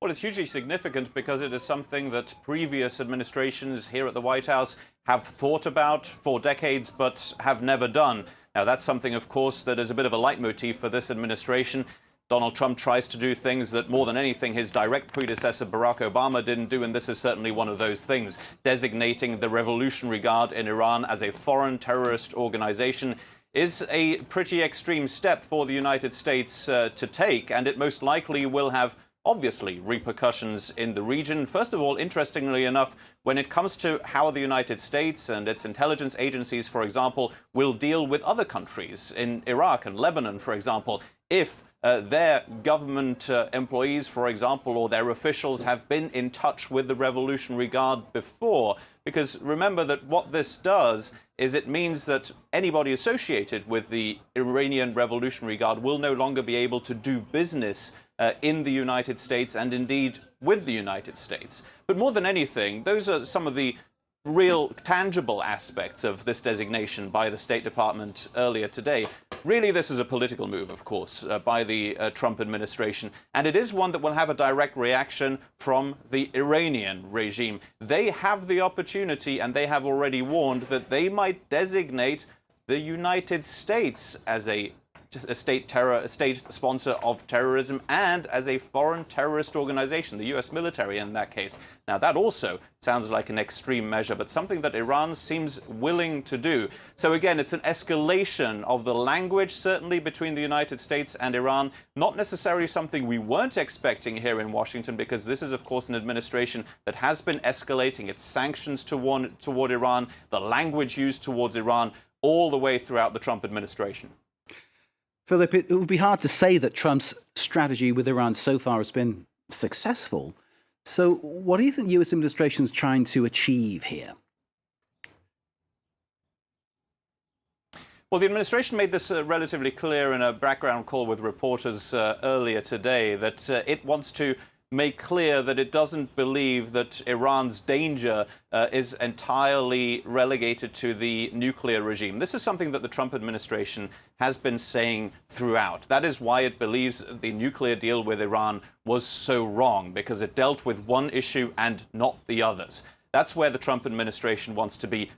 Well, it's hugely significant because it is something that previous administrations here at the White House have thought about for decades but have never done. Now, that's something, of course, that is a bit of a leitmotif for this administration. Donald Trump tries to do things that, more than anything, his direct predecessor Barack Obama didn't do, and this is certainly one of those things. Designating the Revolutionary Guard in Iran as a foreign terrorist organization is a pretty extreme step for the United States to take, and it most likely will have, obviously, repercussions in the region. First of all, interestingly enough, when it comes to how the United States and its intelligence agencies, for example, will deal with other countries in Iraq and Lebanon, for example, if their government employees, for example, or their officials have been in touch with the Revolutionary Guard before. Because remember that what this does is it means that anybody associated with the Iranian Revolutionary Guard will no longer be able to do business in the United States and indeed with the United States. But more than anything, those are some of the real tangible aspects of this designation by the State Department earlier today. Really, this is a political move, of course, by the Trump administration, and it is one that will have a direct reaction from the Iranian regime. They have the opportunity, and they have already warned that they might designate the United States as a state sponsor of terrorism and as a foreign terrorist organization, the U.S. military in that case. Now, that also sounds like an extreme measure, but something that Iran seems willing to do. So again, it's an escalation of the language, certainly between the United States and Iran, not necessarily something we weren't expecting here in Washington, because this is, of course, an administration that has been escalating its sanctions toward Iran, the language used towards Iran, all the way throughout the Trump administration. Philip, it would be hard to say that Trump's strategy with Iran so far has been successful. So what do you think the US administration is trying to achieve here? Well, the administration made this relatively clear in a background call with reporters earlier today, that it wants to make clear that it doesn't believe that Iran's danger is entirely relegated to the nuclear regime. This is something that the Trump administration has been saying throughout. That is why it believes the nuclear deal with Iran was so wrong, because it dealt with one issue and not the others. That's where the Trump administration wants to be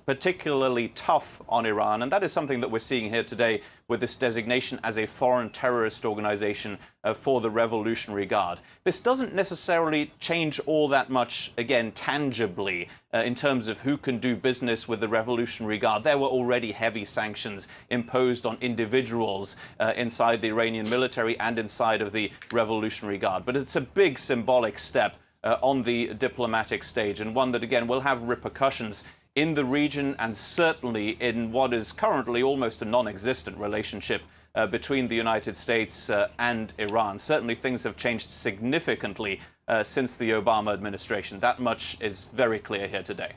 particularly tough on Iran, and that is something that we're seeing here today with this designation as a foreign terrorist organization for the Revolutionary Guard. This doesn't necessarily change all that much, again, tangibly, in terms of who can do business with the Revolutionary Guard. There were already heavy sanctions imposed on individuals inside the Iranian military and inside of the Revolutionary Guard. But it's a big symbolic step on the diplomatic stage, and one that, again, will have repercussions in the region and certainly in what is currently almost a non-existent relationship between the United States and Iran. Certainly things have changed significantly since the Obama administration. That much is very clear here today.